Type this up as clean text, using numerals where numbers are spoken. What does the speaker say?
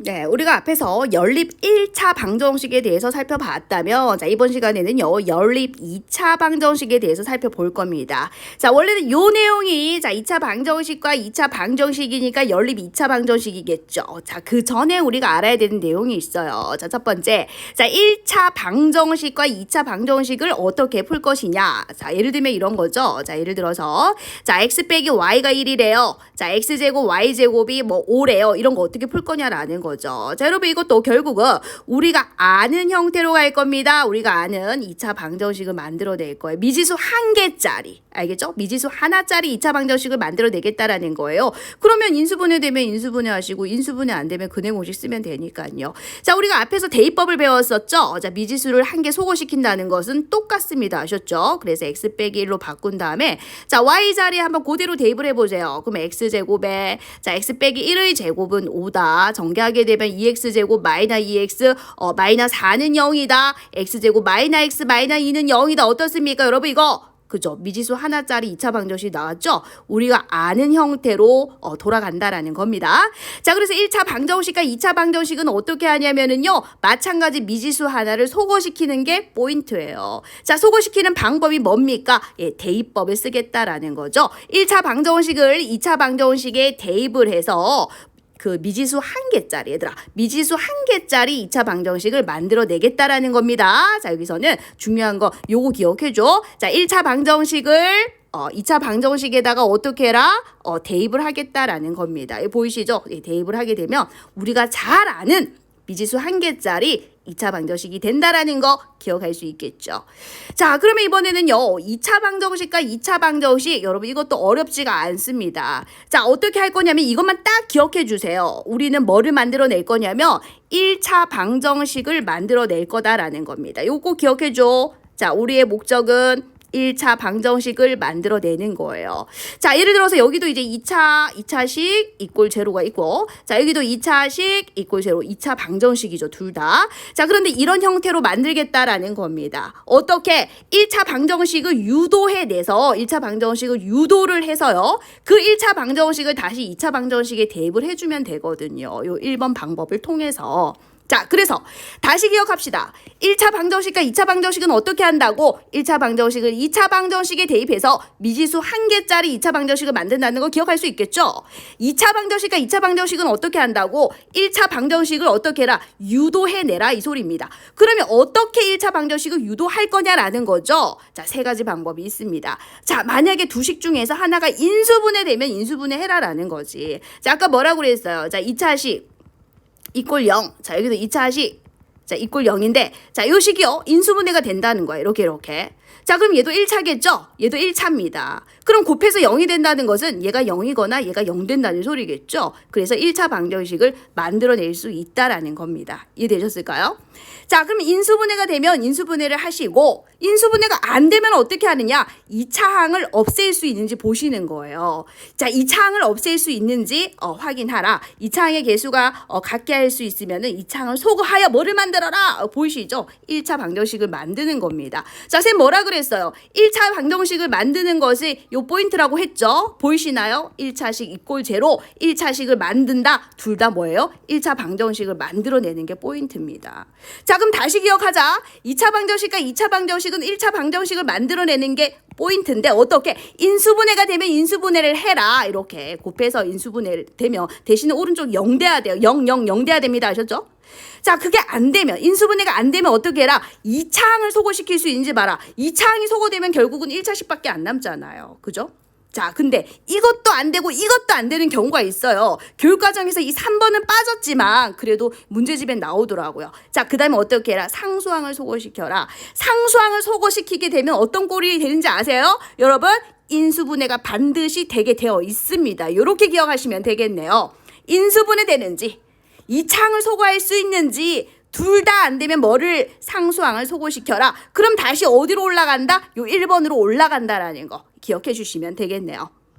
네, 우리가 앞에서 연립 1차 방정식에 대해서 살펴봤다면, 자, 이번 시간에는요, 연립 2차 방정식에 대해서 살펴볼 겁니다. 자, 원래는 요 내용이, 자, 2차 방정식과 2차 방정식이니까 연립 2차 방정식이겠죠. 자, 그 전에 우리가 알아야 되는 내용이 있어요. 자, 첫 번째. 자, 1차 방정식과 2차 방정식을 어떻게 풀 것이냐. 자, 예를 들면 이런 거죠. 자, 예를 들어서, 자, x 빼기 y가 1이래요. 자, x제곱 y제곱이 뭐 5래요. 이런 거 어떻게 풀 거냐라는 거죠. 자, 여러분 이것도 결국은 우리가 아는 형태로 갈 겁니다. 우리가 아는 2차 방정식을 만들어낼 거예요. 미지수 한 개짜리. 알겠죠? 미지수 하나짜리 2차 방정식을 만들어내겠다라는 거예요. 그러면 인수분해 되면 인수분해 하시고 인수분해 안 되면 근해공식 쓰면 되니까요. 자, 우리가 앞에서 대입법을 배웠었죠? 자, 미지수를 한 개 소거시킨다는 것은 똑같습니다. 아셨죠? 그래서 x 빼기 1로 바꾼 다음에 자, y 자리에 한번 그대로 대입을 해보세요. 그럼 x제곱에 자, x 빼기 1의 제곱은 5다. 전개하게 되면 2x제곱 마이너스 2x 마이너스 4는 0이다. x제곱 마이너스 x 마이너스 2는 0이다. 어떻습니까? 여러분 이거 그죠? 미지수 하나짜리 2차 방정식이 나왔죠? 우리가 아는 형태로 돌아간다라는 겁니다. 자, 그래서 1차 방정식과 2차 방정식은 어떻게 하냐면은요, 마찬가지 미지수 하나를 소거시키는 게 포인트예요. 자, 소거시키는 방법이 뭡니까? 예, 대입법을 쓰겠다라는 거죠. 1차 방정식을 2차 방정식에 대입을 해서 그 미지수 한 개짜리, 얘들아, 미지수 한 개짜리 2차 방정식을 만들어내겠다라는 겁니다. 자, 여기서는 중요한 거 요거 기억해줘. 자, 1차 방정식을 2차 방정식에다가 어떻게 해라? 대입을 하겠다라는 겁니다. 보이시죠? 예, 대입을 하게 되면 우리가 잘 아는 미지수 한 개짜리 2차 방정식이 된다라는 거 기억할 수 있겠죠. 자, 그러면 이번에는요, 2차 방정식과 2차 방정식, 여러분 이것도 어렵지가 않습니다. 자, 어떻게 할 거냐면 이것만 딱 기억해 주세요. 우리는 뭐를 만들어낼 거냐면 1차 방정식을 만들어낼 거다라는 겁니다. 이거 꼭 기억해 줘. 자, 우리의 목적은 1차 방정식을 만들어내는 거예요. 자, 예를 들어서 여기도 이제 2차식 이꼴 제로가 있고, 자, 여기도 2차식 이꼴 제로, 2차 방정식이죠, 둘 다. 자, 그런데 이런 형태로 만들겠다라는 겁니다. 어떻게? 1차 방정식을 유도해내서, 1차 방정식을 유도를 해서요, 그 1차 방정식을 다시 2차 방정식에 대입을 해주면 되거든요. 요 1번 방법을 통해서. 자, 그래서 다시 기억합시다. 1차 방정식과 2차 방정식은 어떻게 한다고? 1차 방정식을 2차 방정식에 대입해서 미지수 한 개짜리 2차 방정식을 만든다는 거 기억할 수 있겠죠? 2차 방정식과 2차 방정식은 어떻게 한다고? 1차 방정식을 어떻게 해라? 유도해내라 이 소리입니다. 그러면 어떻게 1차 방정식을 유도할 거냐라는 거죠? 자, 세 가지 방법이 있습니다. 자, 만약에 두 식 중에서 하나가 인수분해 되면 인수분해 해라라는 거지. 자, 아까 뭐라고 그랬어요? 자, 2차식 이꼴 0. 자, 여기도 2차식. 자, 이꼴 0인데, 자, 요 식이요. 인수분해가 된다는 거예요. 이렇게. 자, 그럼 얘도 1차겠죠? 얘도 1차입니다. 그럼 곱해서 0이 된다는 것은 얘가 0이거나 얘가 0 된다는 소리겠죠? 그래서 1차 방정식을 만들어낼 수 있다라는 겁니다. 이해되셨을까요? 자, 그럼 인수분해가 되면 인수분해를 하시고, 인수분해가 안 되면 어떻게 하느냐? 2차항을 없앨 수 있는지 보시는 거예요. 자, 2차항을 없앨 수 있는지 확인하라. 2차항의 개수가 같게 할 수 있으면은 2차항을 소거하여 뭐를 만들어라? 보이시죠? 1차 방정식을 만드는 겁니다. 자, 쌤 뭐라 그랬어요? 1차 방정식을 만드는 것이 요 포인트라고 했죠? 보이시나요? 1차식 이꼴 제로, 1차식을 만든다. 둘 다 뭐예요? 1차 방정식을 만들어내는 게 포인트입니다. 자, 그럼 다시 기억하자. 2차 방정식과 2차 방정식은 1차 방정식을 만들어내는 게 포인트인데 어떻게? 인수분해가 되면 인수분해를 해라. 이렇게 곱해서 인수분해 되면 대신에 오른쪽 0 돼야 돼요. 0, 0, 0 돼야 됩니다. 아셨죠? 자, 그게 안 되면, 인수분해가 안 되면 어떻게 해라? 2차항을 소거시킬 수 있는지 봐라. 2차항이 소거되면 결국은 1차식밖에 안 남잖아요. 그죠? 자, 근데 이것도 안 되고 이것도 안 되는 경우가 있어요. 교육과정에서 이 3번은 빠졌지만 그래도 문제집에 나오더라고요. 자, 그 다음에 어떻게 해라? 상수항을 소거시켜라. 상수항을 소거시키게 되면 어떤 꼴이 되는지 아세요? 여러분, 인수분해가 반드시 되게 되어 있습니다. 이렇게 기억하시면 되겠네요. 인수분해 되는지 2차항을 소거할 수 있는지 둘 다 안 되면 뭐를? 상수항을 소거시켜라. 그럼 다시 어디로 올라간다? 요 1번으로 올라간다라는 거 기억해 주시면 되겠네요.